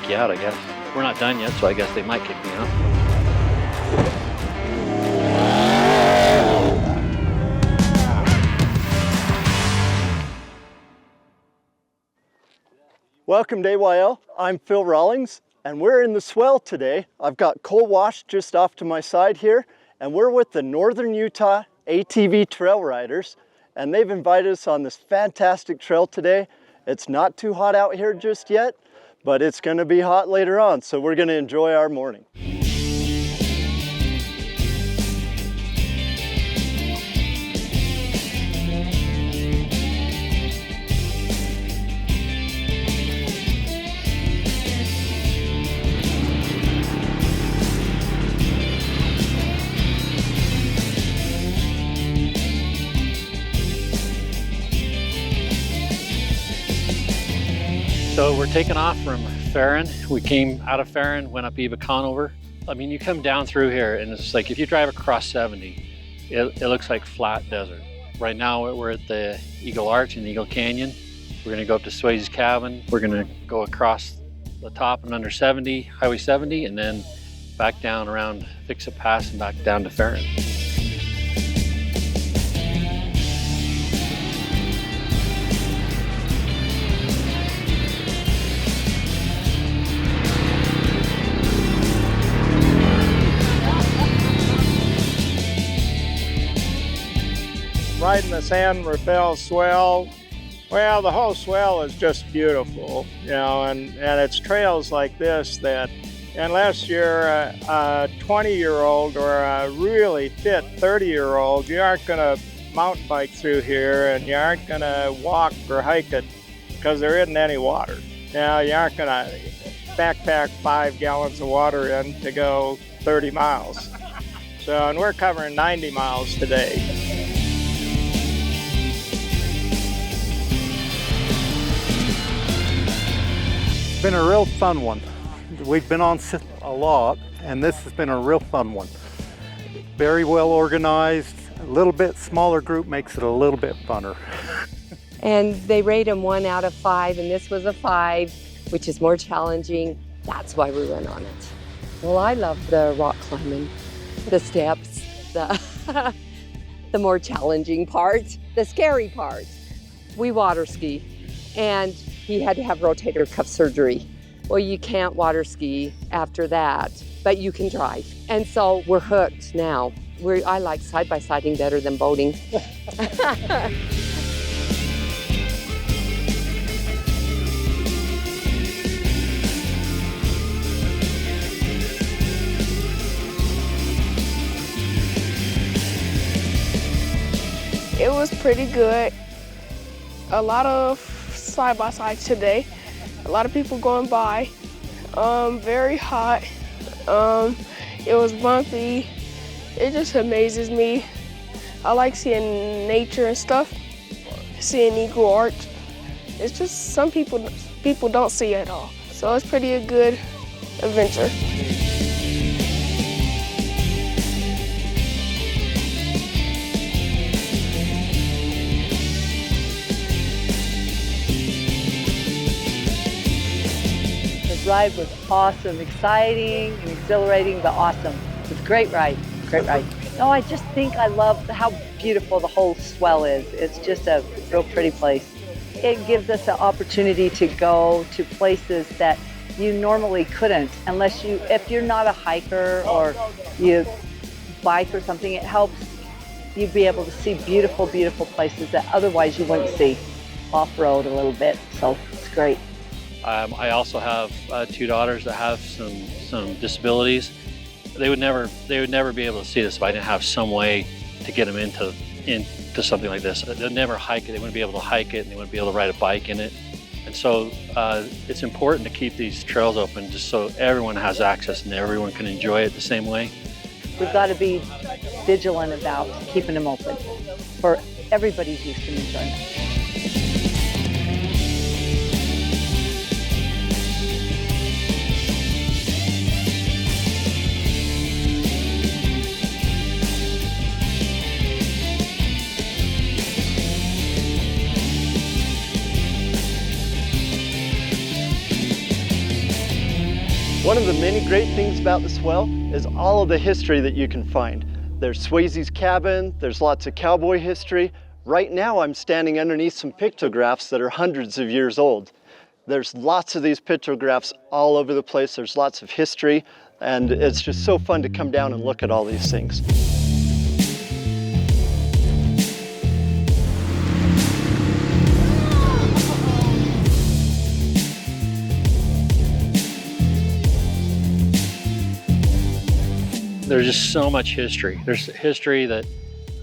kick you out, I guess. We're not done yet, so I guess they might kick me out. Welcome to AYL. I'm Phil Rawlings, and we're in the Swell today. I've got Cole Wash just off to my side here, and we're with the Northern Utah ATV Trail Riders, and they've invited us on this fantastic trail today. It's not too hot out here just yet, but it's going to be hot later on, so we're going to enjoy our morning. So we're taking off from Farron. We came out of Farron, went up Eva Conover. I mean, you come down through here and it's like, if you drive across 70, it looks like flat desert. Right now we're at the Eagle Arch and Eagle Canyon. We're gonna go up to Swasey's cabin. We're gonna go across the top and under 70, Highway 70, and then back down around Fix-It Pass and back down to Farron. Riding the San Rafael Swell. Well, the whole swell is just beautiful, you know, and it's trails like this that unless you're a 20-year-old or a really fit 30-year-old, you aren't going to mountain bike through here, and you aren't going to walk or hike it because there isn't any water. Now, you aren't going to backpack 5 gallons of water in to go 30 miles. So, and we're covering 90 miles today. Been a real fun one. We've been on a lot, and this has been a real fun one. Very well organized. A little bit smaller group makes it a little bit funner. And they rate them 1 out of 5, and this was a 5, which is more challenging. That's why we went on it. Well, I love the rock climbing, the steps, the more challenging part, the scary part. We water ski, and he had to have rotator cuff surgery. Well, you can't water ski after that, but you can drive. And so we're hooked now. I like side-by-siding better than boating. It was pretty good. A lot of side-by-sides today. A lot of people going by. Very hot. It was bumpy. It just amazes me. I like seeing nature and stuff. Seeing Eagle Arch. It's just some people don't see it at all. So it's pretty a good adventure. The ride was awesome, exciting and exhilarating, but awesome. It was a great ride, great ride. No, I just think I love how beautiful the whole swell is. It's just a real pretty place. It gives us an opportunity to go to places that you normally couldn't, if you're not a hiker or you bike or something, it helps you be able to see beautiful, beautiful places that otherwise you wouldn't see off-road a little bit, so it's great. I also have 2 daughters that have some disabilities. They would never be able to see this if I didn't have some way to get them into something like this. They'd never hike it. They wouldn't be able to hike it, and they wouldn't be able to ride a bike in it. And so it's important to keep these trails open just so everyone has access and everyone can enjoy it the same way. We've got to be vigilant about keeping them open for everybody's use and enjoyment. One of the many great things about the Swell is all of the history that you can find. There's Swasey's cabin, there's lots of cowboy history. Right now I'm standing underneath some pictographs that are hundreds of years old. There's lots of these pictographs all over the place. There's lots of history, and it's just so fun to come down and look at all these things. There's just so much history. There's history that,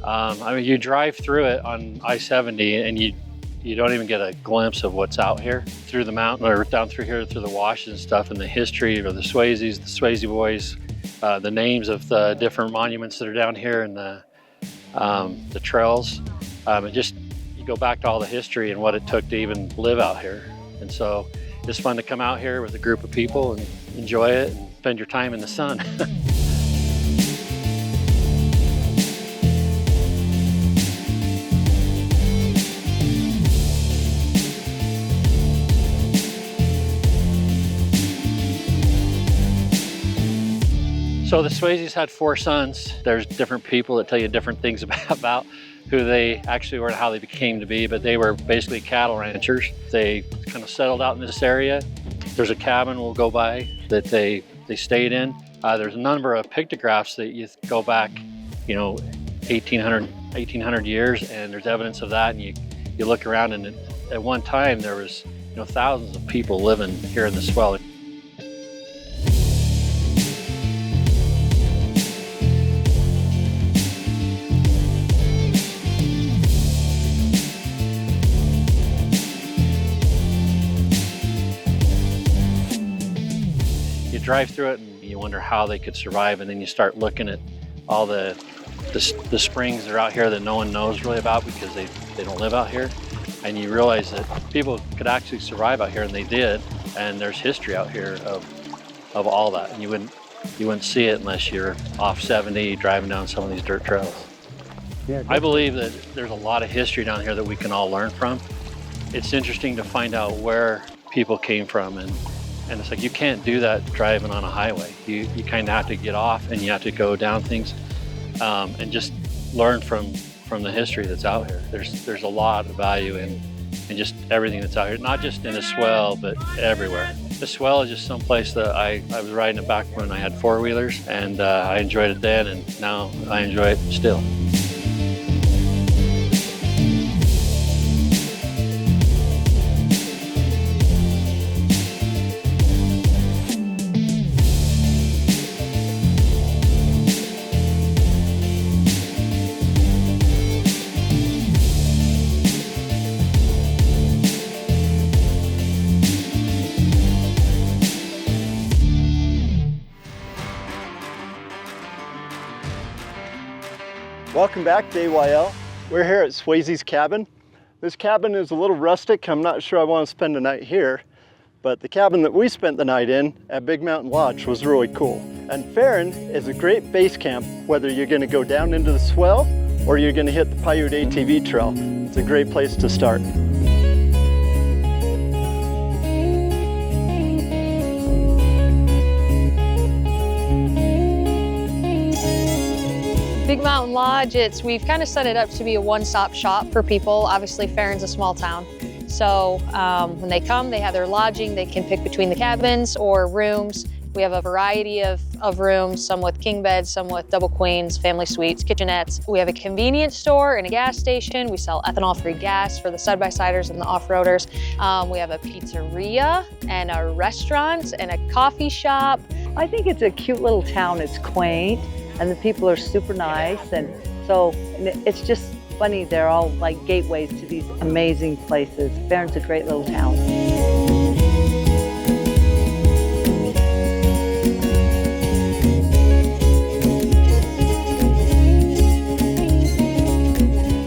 I mean, you drive through it on I-70 and you don't even get a glimpse of what's out here through the mountain or down through here through the washes and stuff, and the history of the Swaseys, the Swasey boys, the names of the different monuments that are down here, and the trails. And just, you go back to all the history and what it took to even live out here. And so it's fun to come out here with a group of people and enjoy it and spend your time in the sun. So the Swaseys had 4 sons. There's different people that tell you different things about who they actually were and how they became to be, but they were basically cattle ranchers. They kind of settled out in this area. There's a cabin we'll go by that they stayed in. There's a number of pictographs that you go back, 1800 years, and there's evidence of that, and you look around, and at one time there was thousands of people living here in the Swell. Drive through it and you wonder how they could survive, and then you start looking at all the springs that are out here that no one knows really about because they don't live out here, and you realize that people could actually survive out here, and they did, and there's history out here of all that, and you wouldn't see it unless you're off 70 driving down some of these dirt trails. Yeah, I believe that there's a lot of history down here that we can all learn from. It's interesting to find out where people came from, and it's like you can't do that driving on a highway. You kind of have to get off and you have to go down things and just learn from the history that's out here. There's a lot of value in just everything that's out here, not just in the Swell, but everywhere. The Swell is just some place that I was riding it back when I had 4-wheelers, and I enjoyed it then, and now I enjoy it still. Welcome back to AYL. We're here at Swasey's cabin. This cabin is a little rustic. I'm not sure I want to spend the night here, but the cabin that we spent the night in at Big Mountain Lodge was really cool. And Farron is a great base camp, whether you're going to go down into the Swell or you're going to hit the Paiute ATV trail. It's a great place to start. Big Mountain Lodge, we've kind of set it up to be a one-stop shop for people. Obviously, Farron's a small town. So when they come, they have their lodging. They can pick between the cabins or rooms. We have a variety of rooms, some with king beds, some with double queens, family suites, kitchenettes. We have a convenience store and a gas station. We sell ethanol-free gas for the side-by-siders and the off-roaders. We have a pizzeria and a restaurant and a coffee shop. I think it's a cute little town. It's quaint, and the people are super nice, and so it's just funny. They're all like gateways to these amazing places. Farron's a great little town.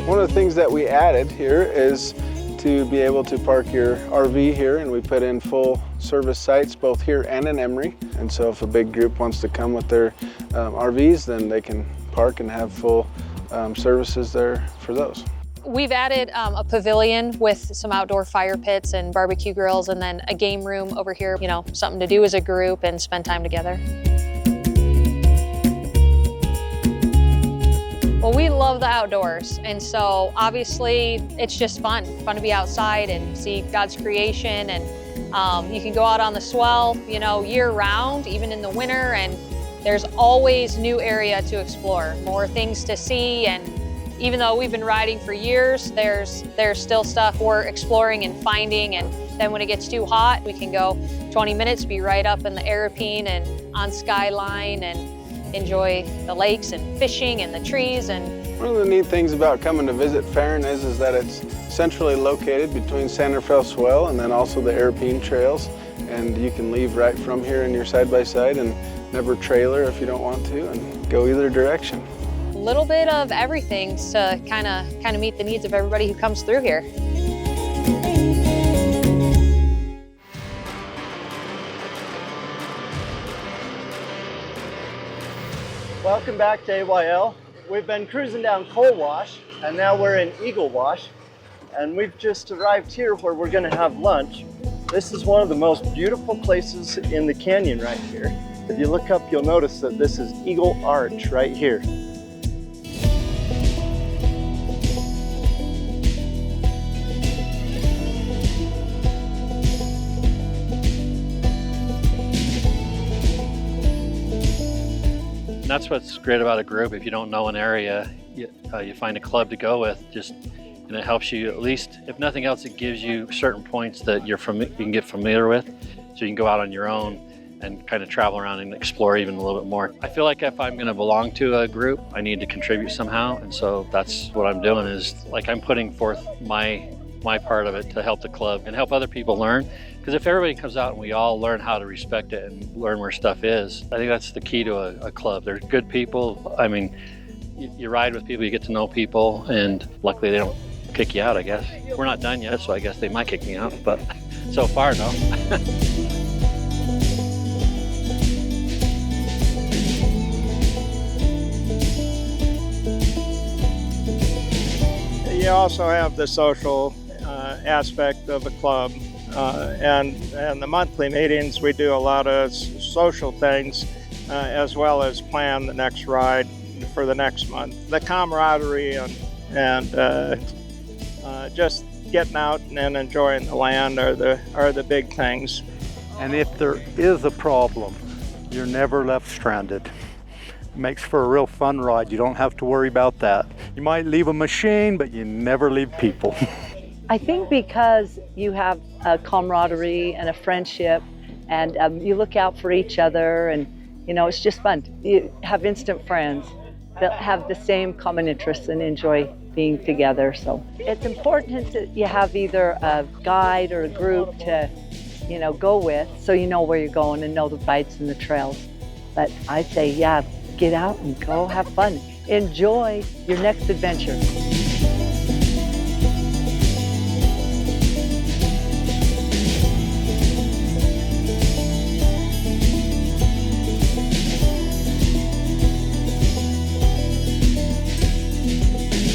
One of the things that we added here is to be able to park your RV here, and we put in full service sites both here and in Emery. And so if a big group wants to come with their RVs, then they can park and have full services there for those. We've added a pavilion with some outdoor fire pits and barbecue grills, and then a game room over here, you know, something to do as a group and spend time together. Well, we love the outdoors, and so obviously it's just fun to be outside and see God's creation. And you can go out on the swell, you know, year round, even in the winter, and there's always new area to explore, more things to see. And even though we've been riding for years, there's still stuff we're exploring and finding. And then when it gets too hot, we can go 20 minutes, be right up in the Aeropine and on Skyline, and enjoy the lakes and fishing and the trees. And one of the neat things about coming to visit Farron is that it's centrally located between San Rafael Swell and then also the Aeropine trails. And you can leave right from here in your side-by-side and never trailer if you don't want to, and go either direction. a little bit of everything to kind of meet the needs of everybody who comes through here. Welcome back to AYL. We've been cruising down Coal Wash, and now we're in Eagle Wash, and we've just arrived here where we're going to have lunch. This is one of the most beautiful places in the canyon right here. If you look up, you'll notice that this is Eagle Arch right here. And that's what's great about a group. If you don't know an area, you find a club to go with, and it helps you, at least, if nothing else, it gives you certain points that you can get familiar with, so you can go out on your own and kind of travel around and explore even a little bit more. I feel like if I'm going to belong to a group, I need to contribute somehow, and so that's what I'm doing, is like I'm putting forth my part of it to help the club and help other people learn. Because if everybody comes out and we all learn how to respect it and learn where stuff is, I think that's the key to a club. They're good people. I mean, you ride with people, you get to know people, and luckily they don't kick you out, I guess. We're not done yet, so I guess they might kick me out, but so far, no. You also have the social aspect of the club, and the monthly meetings. We do a lot of social things, as well as plan the next ride for the next month. The camaraderie and just getting out and enjoying the land are the big things. And if there is a problem, you're never left stranded. It makes for a real fun ride. You don't have to worry about that. You might leave a machine, but you never leave people. I think because you have a camaraderie and a friendship, and you look out for each other, and it's just fun. You have instant friends that have the same common interests and enjoy being together. So it's important that you have either a guide or a group to go with, so you know where you're going and know the rides and the trails. But I'd say, yeah, get out and go have fun. Enjoy your next adventure.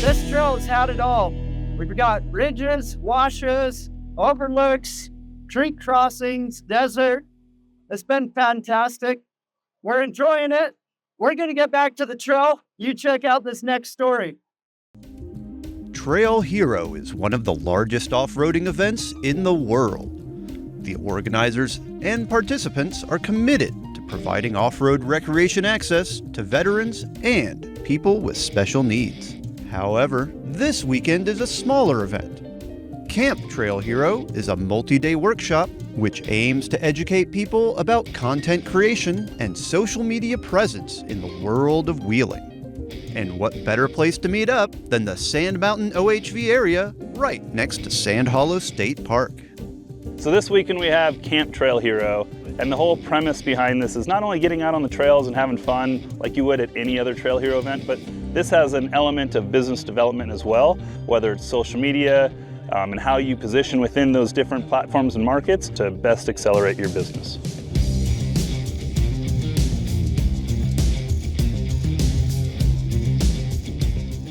This trail has had it all. We've got ridges, washes, overlooks, creek crossings, desert. It's been fantastic. We're enjoying it. We're going to get back to the trail. You check out this next story. Trail Hero is one of the largest off-roading events in the world. The organizers and participants are committed to providing off-road recreation access to veterans and people with special needs. However, this weekend is a smaller event. Camp Trail Hero is a multi-day workshop which aims to educate people about content creation and social media presence in the world of wheeling. And what better place to meet up than the Sand Mountain OHV area right next to Sand Hollow State Park. So this weekend we have Camp Trail Hero, and the whole premise behind this is not only getting out on the trails and having fun like you would at any other Trail Hero event, but this has an element of business development as well, whether it's social media, and how you position within those different platforms and markets to best accelerate your business.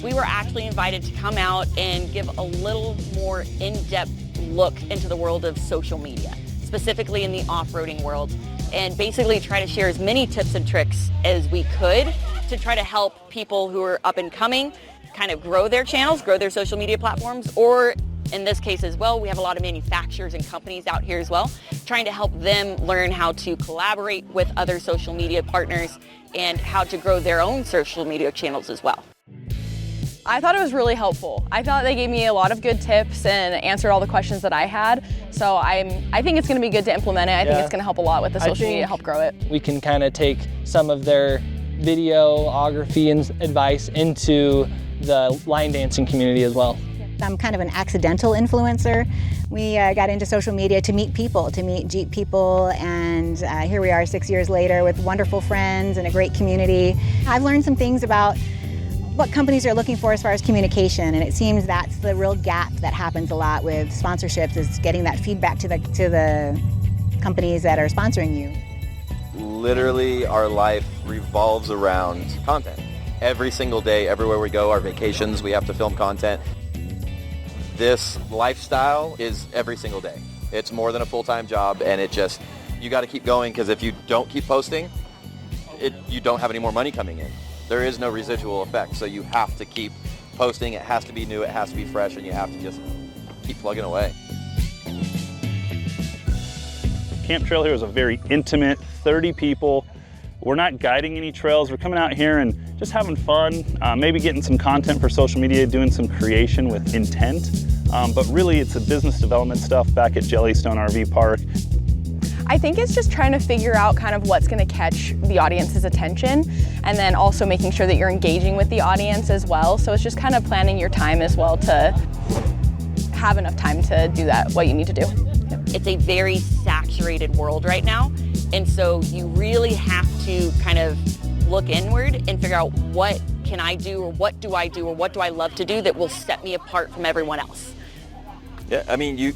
We were actually invited to come out and give a little more in-depth look into the world of social media, specifically in the off-roading world, and basically try to share as many tips and tricks as we could to try to help people who are up and coming kind of grow their channels, grow their social media platforms, or in this case as well, we have a lot of manufacturers and companies out here as well, trying to help them learn how to collaborate with other social media partners and how to grow their own social media channels as well. I thought it was really helpful. I thought they gave me a lot of good tips and answered all the questions that I had. So I think it's going to be good to implement it. I think it's going to help a lot with the social media to help grow it. We can kind of take some of their videography and advice into the line dancing community as well. I'm kind of an accidental influencer. We got into social media to meet people, to meet Jeep people, and here we are 6 years later with wonderful friends and a great community. I've learned some things about what companies are looking for as far as communication, and it seems that's the real gap that happens a lot with sponsorships, is getting that feedback to the companies that are sponsoring you. Literally, our life revolves around content. Every single day, everywhere we go, our vacations, we have to film content. This lifestyle is every single day. It's more than a full-time job, and you got to keep going, because if you don't keep posting, you don't have any more money coming in. There is no residual effect, so you have to keep posting. It has to be new, it has to be fresh, and you have to just keep plugging away. Camp Trail here is a very intimate, 30 people. We're not guiding any trails. We're coming out here and just having fun, maybe getting some content for social media, doing some creation with intent. But really, it's a business development stuff back at Jellystone RV Park. I think it's just trying to figure out kind of what's going to catch the audience's attention, and then also making sure that you're engaging with the audience as well. So it's just kind of planning your time as well to have enough time to do that, what you need to do. It's a very saturated world right now, and so you really have to kind of look inward and figure out what can I do, or what do I do, or what do I love to do that will set me apart from everyone else. Yeah, I mean, you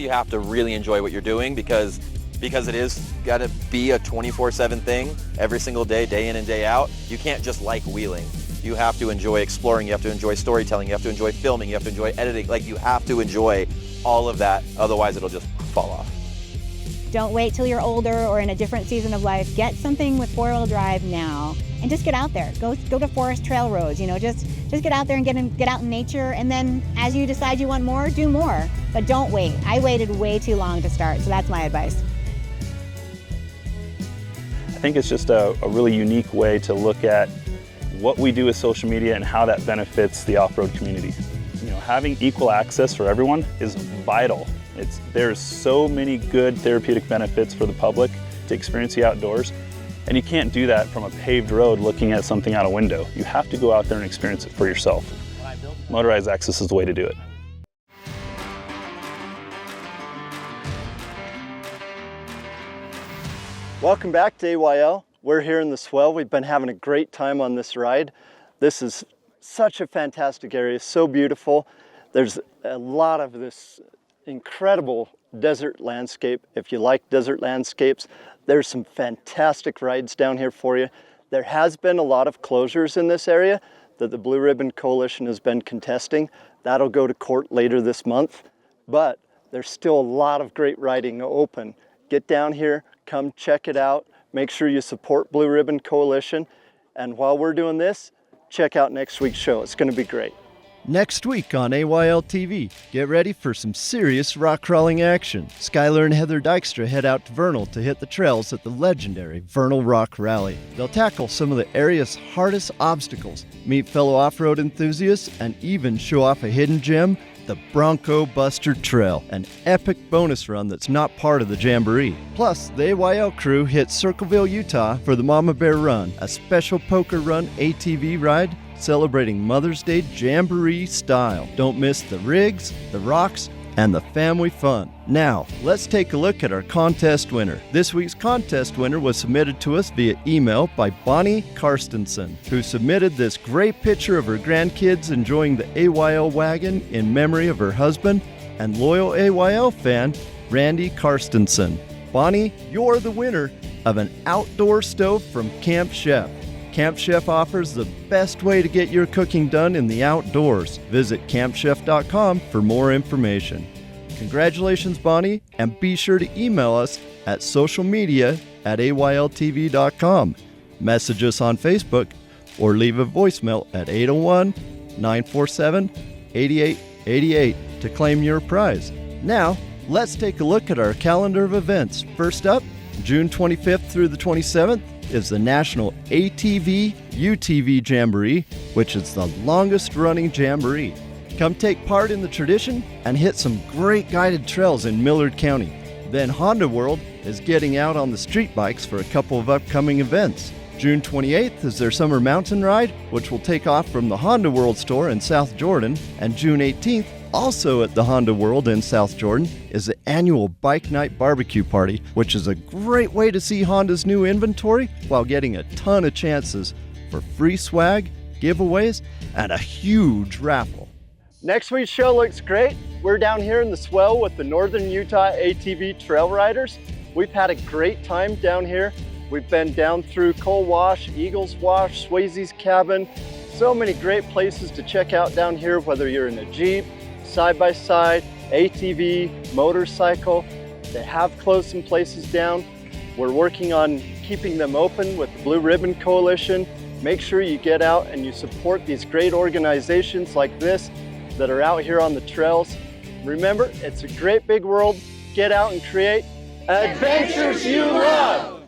have to really enjoy what you're doing, because it is got to be a 24/7 thing every single day, day in and day out. You can't just like wheeling. You have to enjoy exploring, you have to enjoy storytelling, you have to enjoy filming, you have to enjoy editing. Like, you have to enjoy all of that, otherwise it'll just fall off. Don't wait till you're older or in a different season of life. Get something with four-wheel drive now, and just get out there. Go to forest trail roads. Just get out there and get out in nature. And then, as you decide you want more, do more. But don't wait. I waited way too long to start, so that's my advice. I think it's just a really unique way to look at what we do with social media and how that benefits the off-road community. Having equal access for everyone is vital. There's so many good therapeutic benefits for the public to experience the outdoors, and you can't do that from a paved road looking at something out a window. You have to go out there and experience it for yourself. Motorized access is the way to do it. Welcome back to AYL. We're here in the Swell. We've been having a great time on this ride. This is such a fantastic area, so beautiful. There's a lot of this incredible desert landscape. If you like desert landscapes, there's some fantastic rides down here for you. There has been a lot of closures in this area that the Blue Ribbon Coalition has been contesting. That'll go to court later this month, but there's still a lot of great riding open. Get down here, come check it out. Make sure you support Blue Ribbon Coalition. And while we're doing this, check out next week's show. It's going to be great. Next week on AYL TV, get ready for some serious rock crawling action. Skylar and Heather Dykstra head out to Vernal to hit the trails at the legendary Vernal Rock Rally. They'll tackle some of the area's hardest obstacles, meet fellow off-road enthusiasts, and even show off a hidden gem, the Bronco Buster Trail, an epic bonus run that's not part of the Jamboree. Plus, the AYL crew hits Circleville, Utah for the Mama Bear Run, a special poker run ATV ride celebrating Mother's Day Jamboree style. Don't miss the rigs, the rocks, and the family fun. Now, let's take a look at our contest winner. This week's contest winner was submitted to us via email by Bonnie Karstensen, who submitted this great picture of her grandkids enjoying the AYL wagon in memory of her husband and loyal AYL fan, Randy Karstensen. Bonnie, you're the winner of an outdoor stove from Camp Chef. Camp Chef offers the best way to get your cooking done in the outdoors. Visit campchef.com for more information. Congratulations, Bonnie, and be sure to email us at socialmedia@ayltv.com. Message us on Facebook or leave a voicemail at 801-947-8888 to claim your prize. Now, let's take a look at our calendar of events. First up, June 25th through the 27th is the National ATV UTV Jamboree, which is the longest running jamboree. Come take part in the tradition and hit some great guided trails in Millard County. Then Honda World is getting out on the street bikes for a couple of upcoming events. June 28th is their summer mountain ride, which will take off from the Honda World store in South Jordan. And June 18th, also at the Honda World in South Jordan, is the annual Bike Night Barbecue Party, which is a great way to see Honda's new inventory while getting a ton of chances for free swag, giveaways, and a huge raffle. Next week's show looks great. We're down here in the Swell with the Northern Utah ATV Trail Riders. We've had a great time down here. We've been down through Coal Wash, Eagles Wash, Swasey's Cabin. So many great places to check out down here, whether you're in a Jeep, side-by-side, ATV, motorcycle. They have closed some places down. We're working on keeping them open with the Blue Ribbon Coalition. Make sure you get out and you support these great organizations like this that are out here on the trails. Remember, it's a great big world. Get out and create adventures you love.